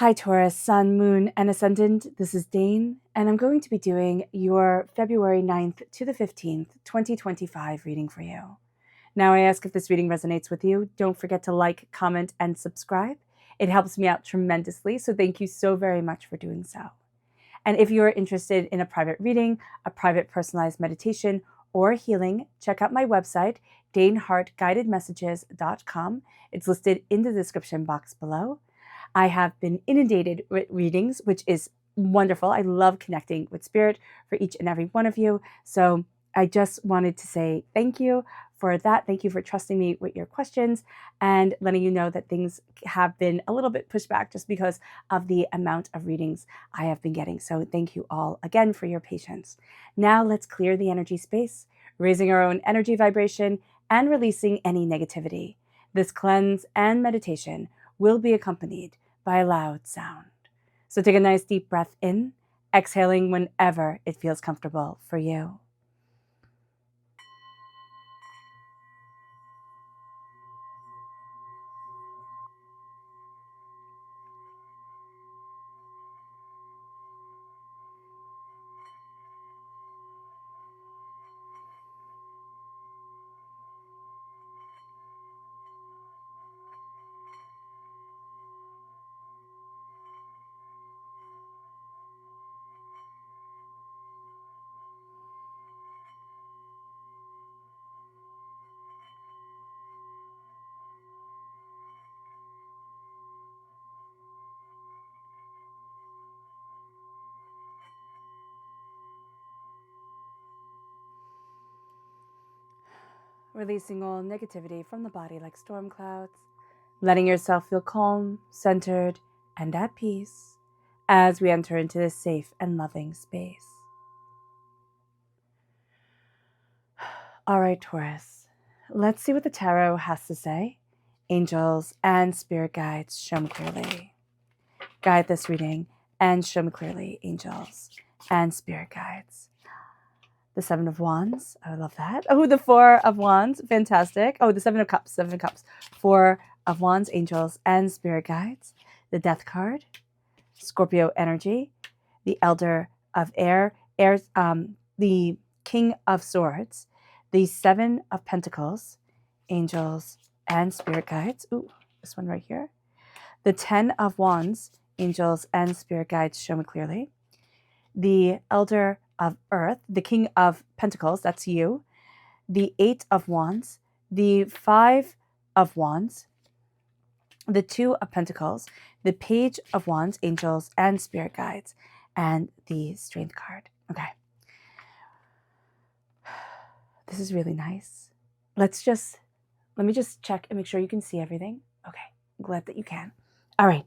Hi Taurus, Sun, Moon, and Ascendant. This is Dane, and I'm going to be doing your February 9th to the 15th, 2025 reading for you. Now, I ask if this reading resonates with you. Don't forget to like, comment, and subscribe. It helps me out tremendously, so thank you so very much for doing so. And if you are interested in a private reading, a private personalized meditation, or healing, check out my website, daneharttarot.com. It's listed in the description box below. I have been inundated with readings, which is wonderful. I love connecting with spirit for each and every one of you. So I just wanted to say thank you for that. Thank you for trusting me with your questions and letting you know that things have been a little bit pushed back just because of the amount of readings I have been getting. So thank you all again for your patience. Now let's clear the energy space, raising our own energy vibration and releasing any negativity. This cleanse and meditation will be accompanied by a loud sound. So take a nice deep breath in, exhaling whenever it feels comfortable for you. Releasing all negativity from the body like storm clouds, letting yourself feel calm, centered, and at peace as we enter into this safe and loving space. All right, Taurus, let's see what the tarot has to say. Angels and spirit guides, show me clearly. Guide this reading and show me clearly, angels and spirit guides. The Seven of Wands. I love that. Oh, the Four of Wands. Fantastic. Oh, the Seven of Cups. Seven of Cups. Four of Wands, angels, and spirit guides. The Death card. Scorpio energy. The Elder of Air. The King of Swords. The Seven of Pentacles. Angels and spirit guides. Ooh, this one right here. The Ten of Wands. Angels and spirit guides, show me clearly. The Elder of Earth, the King of Pentacles, that's you, the Eight of Wands, the Five of Wands, the Two of Pentacles, the Page of Wands, angels and spirit guides, and the Strength card. Okay. This is really nice. Let me just check and make sure you can see everything. Okay, I'm glad that you can. All right,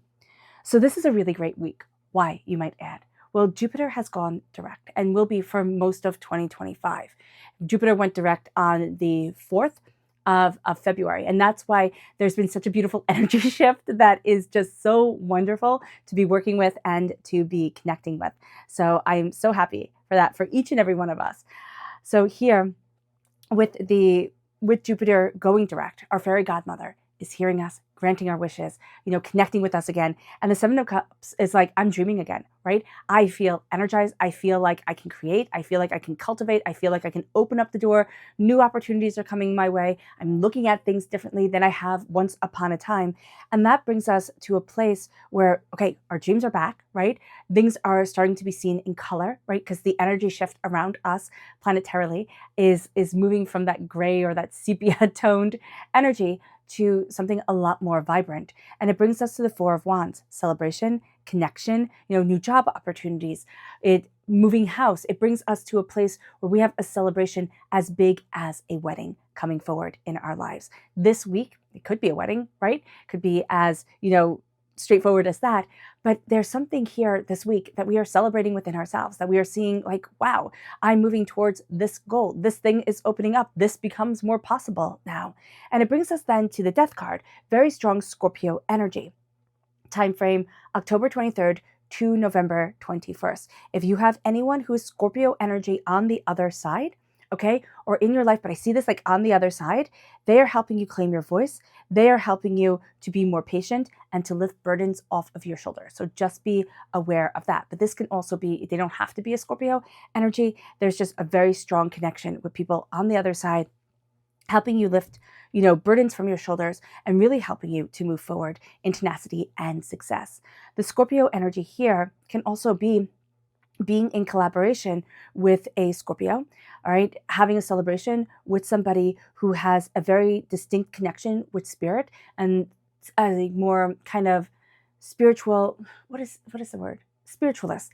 so this is a really great week. Why, you might add? Well, Jupiter has gone direct and will be for most of 2025. Jupiter went direct on the 4th of February. And that's why there's been such a beautiful energy shift that is just so wonderful to be working with and to be connecting with. So I'm so happy for that for each and every one of us. So here with Jupiter going direct, our fairy godmother is hearing us, granting our wishes, connecting with us again. And the Seven of Cups is like, I'm dreaming again, right? I feel energized. I feel like I can create. I feel like I can cultivate. I feel like I can open up the door. New opportunities are coming my way. I'm looking at things differently than I have once upon a time. And that brings us to a place where, okay, our dreams are back, right? Things are starting to be seen in color, right? Because the energy shift around us planetarily is moving from that gray or that sepia toned energy to something a lot more vibrant. And it brings us to the Four of Wands, celebration, connection, new job opportunities, moving house. It brings us to a place where we have a celebration as big as a wedding coming forward in our lives. This week, it could be a wedding, right? Could be as, straightforward as that. But there's something here this week that we are celebrating within ourselves, that we are seeing like, wow, I'm moving towards this goal. This thing is opening up. This becomes more possible now. And it brings us then to the Death card, very strong Scorpio energy. Time frame, October 23rd to November 21st. If you have anyone who is Scorpio energy on the other side, okay, or in your life, but I see this like on the other side. They are helping you claim your voice. They are helping you to be more patient and to lift burdens off of your shoulders. So just be aware of that. But this can also be, they don't have to be a Scorpio energy. There's just a very strong connection with people on the other side, helping you lift, burdens from your shoulders and really helping you to move forward in tenacity and success. The Scorpio energy here can also be being in collaboration with a Scorpio, all right, having a celebration with somebody who has a very distinct connection with spirit and a more kind of spiritual, what is the word? Spiritualist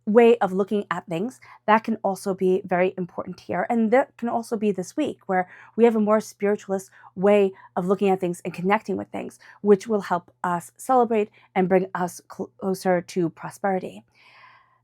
way of looking at things. That can also be very important here. And that can also be this week where we have a more spiritualist way of looking at things and connecting with things, which will help us celebrate and bring us closer to prosperity.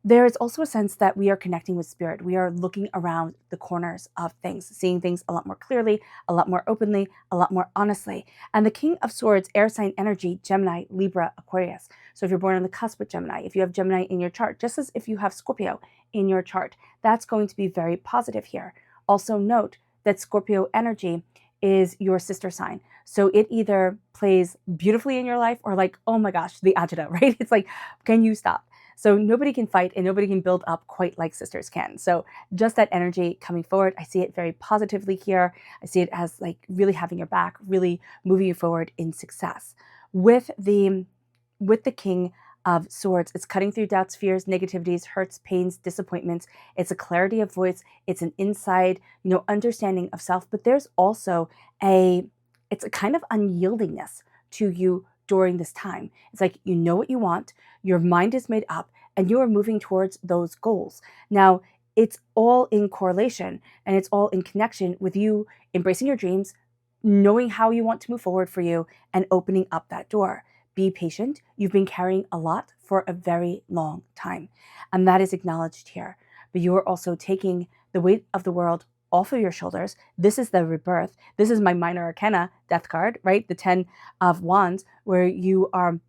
There is also a sense that we are connecting with spirit. We are looking around the corners of things, seeing things a lot more clearly, a lot more openly, a lot more honestly. And the King of Swords, air sign energy, Gemini, Libra, Aquarius. So if you're born on the cusp with Gemini, if you have Gemini in your chart, just as if you have Scorpio in your chart, that's going to be very positive here. Also note that Scorpio energy is your sister sign. So it either plays beautifully in your life or like, oh my gosh, the agita, right? It's like, can you stop? So nobody can fight and nobody can build up quite like sisters can. So just that energy coming forward, I see it very positively here. I see it as like really having your back, really moving you forward in success. With the King of Swords, it's cutting through doubts, fears, negativities, hurts, pains, disappointments. It's a clarity of voice. It's an inside, understanding of self. But there's also it's a kind of unyieldingness to you during this time. It's like, you know what you want, your mind is made up, and you are moving towards those goals. Now, it's all in correlation and it's all in connection with you embracing your dreams, knowing how you want to move forward for you, and opening up that door. Be patient. You've been carrying a lot for a very long time, and that is acknowledged here. But you are also taking the weight of the world off of your shoulders. This is the rebirth. This is my minor arcana death card, right? The 10 of Wands, where you are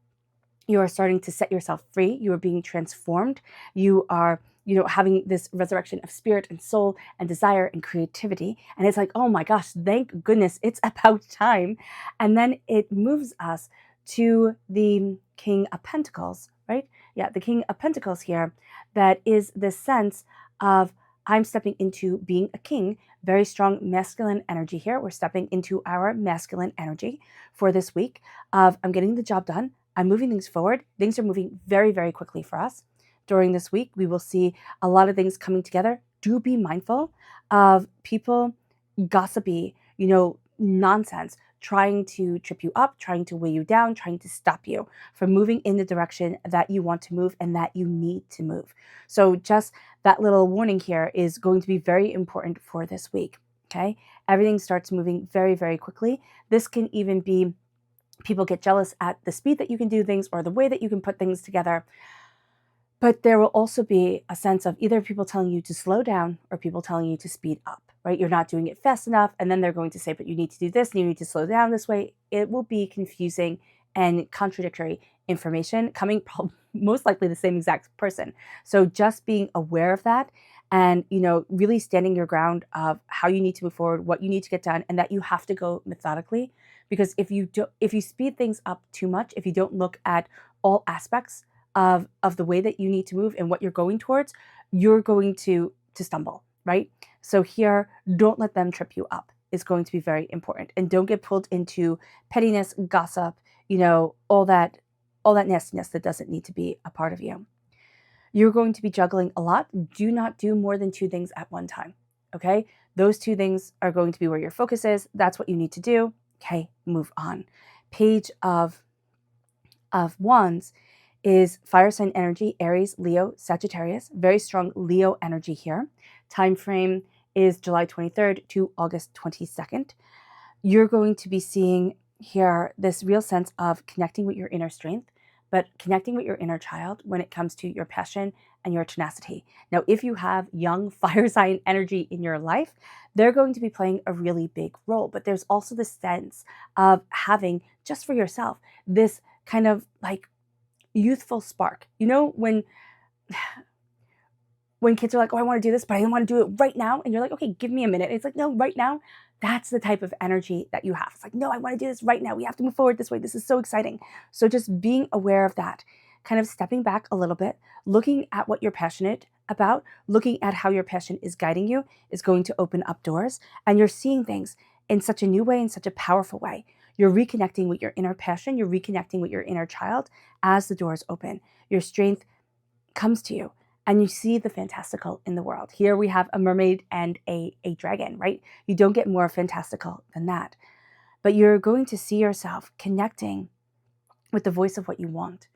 starting to set yourself free. You are being transformed. You are, having this resurrection of spirit and soul and desire and creativity. And it's like, oh my gosh, thank goodness it's about time. And then it moves us to the King of Pentacles, right? Yeah, the King of Pentacles here. That is this sense of, I'm stepping into being a king, very strong masculine energy here. We're stepping into our masculine energy for this week of, I'm getting the job done. I'm moving things forward. Things are moving very, very quickly for us. During this week, we will see a lot of things coming together. Do be mindful of people gossipy, nonsense, trying to trip you up, trying to weigh you down, trying to stop you from moving in the direction that you want to move and that you need to move. So just that little warning here is going to be very important for this week, okay? Everything starts moving very, very quickly. This can even be people get jealous at the speed that you can do things or the way that you can put things together. But there will also be a sense of either people telling you to slow down or people telling you to speed up, right? You're not doing it fast enough. And then they're going to say, but you need to do this and you need to slow down this way. It will be confusing and contradictory information coming from most likely the same exact person. So just being aware of that and, really standing your ground of how you need to move forward, what you need to get done, and that you have to go methodically. Because if you speed things up too much, if you don't look at all aspects of the way that you need to move and what you're going towards, you're going to stumble, right? So here, don't let them trip you up is going to be very important. And don't get pulled into pettiness, gossip, all that nastiness that doesn't need to be a part of you. You're going to be juggling a lot. Do not do more than 2 things at one time, okay? Those 2 things are going to be where your focus is. That's what you need to do. Okay, move on. Page of Wands is fire sign energy, Aries, Leo, Sagittarius. Very strong Leo energy here. Time frame is July 23rd to August 22nd. You're going to be seeing here this real sense of connecting with your inner strength, but connecting with your inner child when it comes to your passion and your tenacity. Now, if you have young fire sign energy in your life, they're going to be playing a really big role. But there's also the sense of having, just for yourself, this kind of like youthful spark. When when kids are like, oh, I want to do this, but I don't want to do it right now. And you're like, okay, give me a minute. And it's like, no, right now. That's the type of energy that you have. It's like, no, I want to do this right now. We have to move forward this way. This is so exciting. So just being aware of that, kind of stepping back a little bit, looking at what you're passionate about, looking at how your passion is guiding you is going to open up doors. And you're seeing things in such a new way, in such a powerful way. You're reconnecting with your inner passion. You're reconnecting with your inner child as the doors open. Your strength comes to you. And you see the fantastical in the world. Here we have a mermaid and a dragon, right? You don't get more fantastical than that. But you're going to see yourself connecting with the voice of what you want.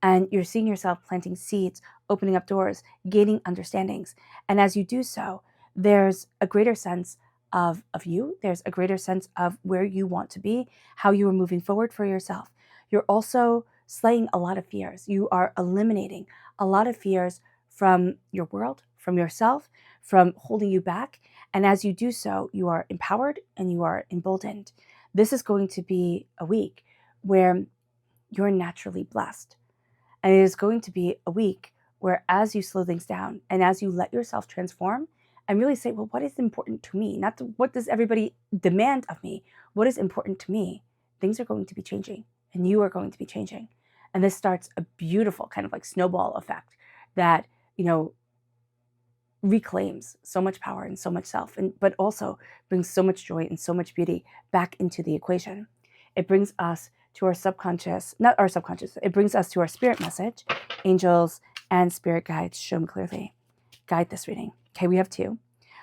And you're seeing yourself planting seeds, opening up doors, gaining understandings. And as you do so, there's a greater sense of you. There's a greater sense of where you want to be, how you are moving forward for yourself. You're also slaying a lot of fears. You are eliminating a lot of fears from your world, from yourself, from holding you back. And as you do so, you are empowered and you are emboldened. This is going to be a week where you're naturally blessed. And it is going to be a week where as you slow things down and as you let yourself transform and really say, well, what is important to me? Not what does everybody demand of me? What is important to me? Things are going to be changing and you are going to be changing. And this starts a beautiful kind of like snowball effect that reclaims so much power and so much self, but also brings so much joy and so much beauty back into the equation. It brings us to our subconscious, not our subconscious, it brings us to our spirit message. Angels and spirit guides, show me clearly. Guide this reading. Okay, we have two.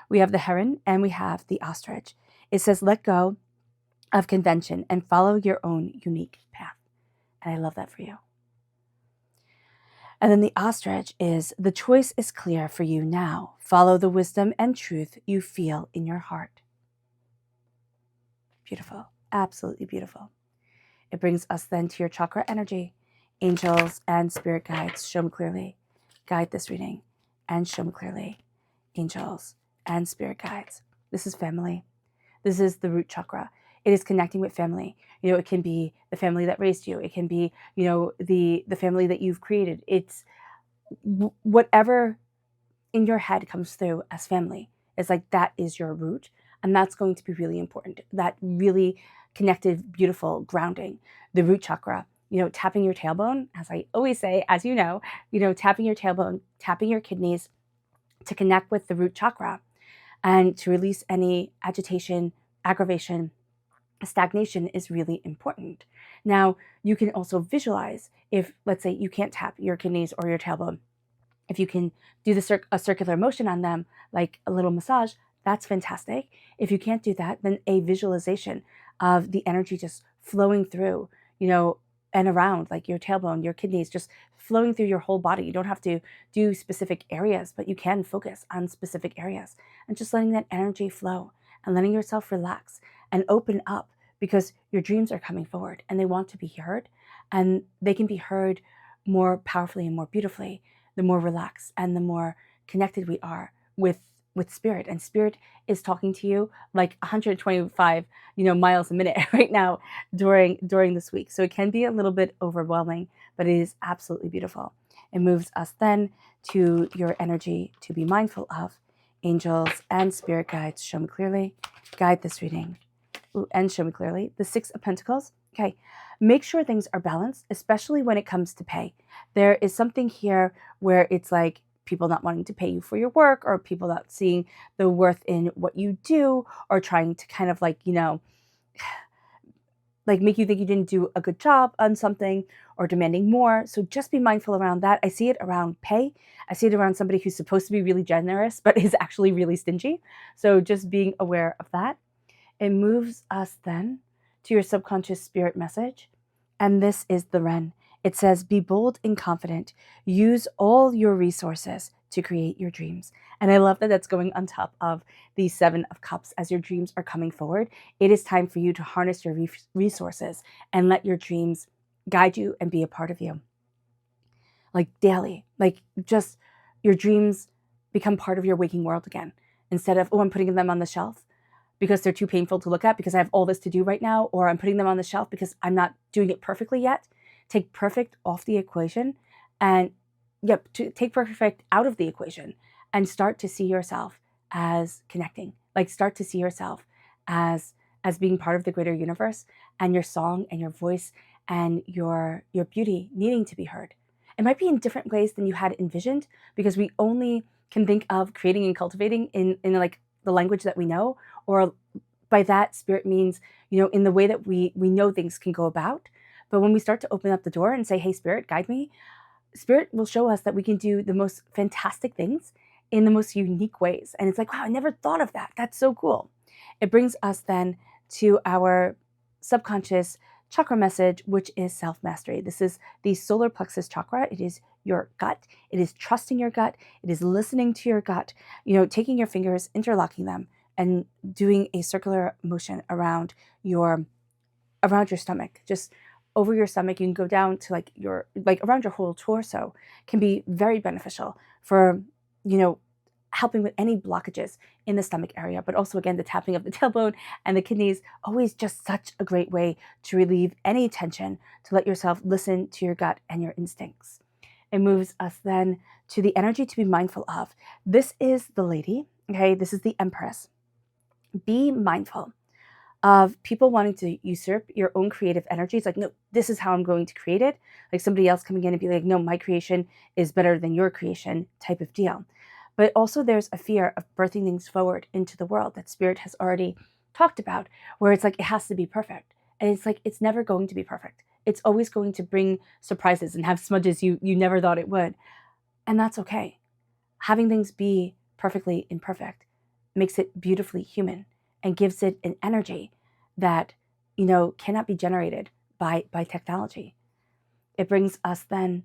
We have the heron and we have the ostrich. It says, let go of convention and follow your own unique path. And I love that for you. And then the ostrich is, the choice is clear for you now. Follow the wisdom and truth you feel in your heart. Beautiful. Absolutely beautiful. It brings us then to your chakra energy. Angels and spirit guides, show me clearly. Guide this reading and show me clearly. Angels and spirit guides. This is family. This is the root chakra. It is connecting with family. It can be the family that raised you. It can be, the family that you've created. It's whatever in your head comes through as family. It's like that is your root. And that's going to be really important. That really connected, beautiful grounding. The root chakra, tapping your tailbone, as I always say, as tapping your tailbone, tapping your kidneys to connect with the root chakra and to release any agitation, aggravation, stagnation is really important. Now, you can also visualize if, let's say, you can't tap your kidneys or your tailbone. If you can do a circular motion on them, like a little massage, that's fantastic. If you can't do that, then a visualization of the energy just flowing through, and around, like your tailbone, your kidneys, just flowing through your whole body. You don't have to do specific areas, but you can focus on specific areas and just letting that energy flow and letting yourself relax and open up, because your dreams are coming forward and they want to be heard, and they can be heard more powerfully and more beautifully the more relaxed and the more connected we are with spirit. And spirit is talking to you like 125 miles a minute right now during this week. So it can be a little bit overwhelming, but it is absolutely beautiful. It moves us then to your energy to be mindful of. Angels and spirit guides, show me clearly. Guide this reading. Ooh, and show me clearly. The Six of Pentacles. Okay. Make sure things are balanced, especially when it comes to pay. There is something here where it's like people not wanting to pay you for your work, or people not seeing the worth in what you do, or trying to kind of like make you think you didn't do a good job on something, or demanding more. So just be mindful around that. I see it around pay. I see it around somebody who's supposed to be really generous, but is actually really stingy. So just being aware of that. It moves us then to your subconscious spirit message. And this is the Wren. It says, be bold and confident. Use all your resources to create your dreams. And I love that that's going on top of the Seven of Cups as your dreams are coming forward. It is time for you to harness your resources and let your dreams guide you and be a part of you. Like daily, like just your dreams become part of your waking world again. Instead of, oh, I'm putting them on the shelf because they're too painful to look at because I have all this to do right now, or I'm putting them on the shelf because I'm not doing it perfectly yet. Take perfect off the equation and take perfect out of the equation and start to see yourself as connecting. Like start to see yourself as being part of the greater universe, and your song and your voice and your beauty needing to be heard. It might be in different ways than you had envisioned, because we only can think of creating and cultivating in like the language that we know, or by that spirit means, in the way that we know things can go about. But when we start to open up the door and say, hey, spirit, guide me, spirit will show us that we can do the most fantastic things in the most unique ways. And it's like, wow, I never thought of that. That's so cool. It brings us then to our subconscious chakra message, which is self-mastery. This is the solar plexus chakra. It is your gut. It is trusting your gut. It is listening to your gut, taking your fingers, interlocking them, and doing a circular motion around your stomach, just over your stomach. You can go down to around your whole torso. Can be very beneficial for, helping with any blockages in the stomach area, but also, again, the tapping of the tailbone and the kidneys, always just such a great way to relieve any tension, to let yourself listen to your gut and your instincts. It moves us then to the energy to be mindful of. This is the lady, okay? This is the Empress. Be mindful of people wanting to usurp your own creative energy. It's like, no, this is how I'm going to create it. Like somebody else coming in and be like, no, my creation is better than your creation, type of deal. But also there's a fear of birthing things forward into the world that spirit has already talked about, where it's like, it has to be perfect. And it's like, it's never going to be perfect. It's always going to bring surprises and have smudges you never thought it would. And that's okay. Having things be perfectly imperfect makes it beautifully human and gives it an energy that, cannot be generated by technology. It brings us then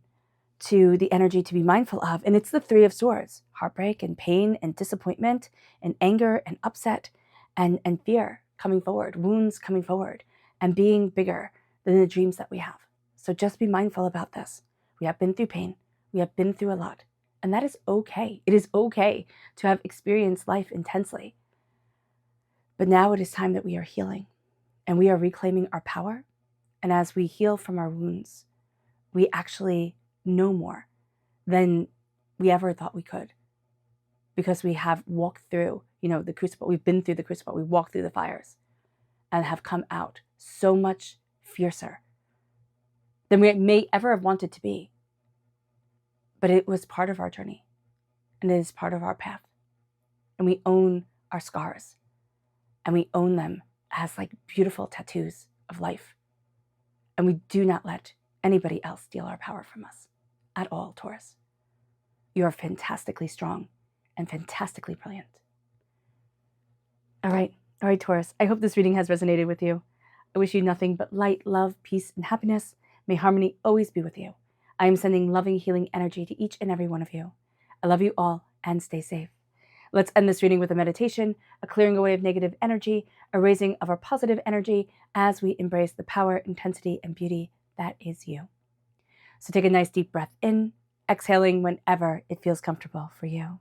to the energy to be mindful of, and it's the Three of Swords: heartbreak and pain and disappointment and anger and upset and fear coming forward, wounds coming forward, and being bigger than the dreams that we have. So just be mindful about this. We have been through pain. We have been through a lot, and that is okay. It is okay to have experienced life intensely. But now it is time that we are healing, and we are reclaiming our power. And as we heal from our wounds, we actually know more than we ever thought we could, because we have walked through, the crucible. We've been through the crucible. We walked through the fires and have come out so much fiercer than we may ever have wanted to be. But it was part of our journey, and it is part of our path. And we own our scars, and we own them as like beautiful tattoos of life. And we do not let anybody else steal our power from us at all, Taurus. You are fantastically strong and fantastically brilliant. All right, Taurus. I hope this reading has resonated with you. I wish you nothing but light, love, peace, and happiness. May harmony always be with you. I am sending loving, healing energy to each and every one of you. I love you all, and stay safe. Let's end this reading with a meditation, a clearing away of negative energy, a raising of our positive energy as we embrace the power, intensity, and beauty that is you. So take a nice deep breath in, exhaling whenever it feels comfortable for you.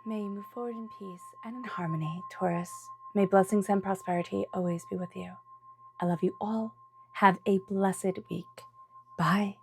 May you move forward in peace and in harmony, Taurus. May blessings and prosperity always be with you. I love you all. Have a blessed week. Bye.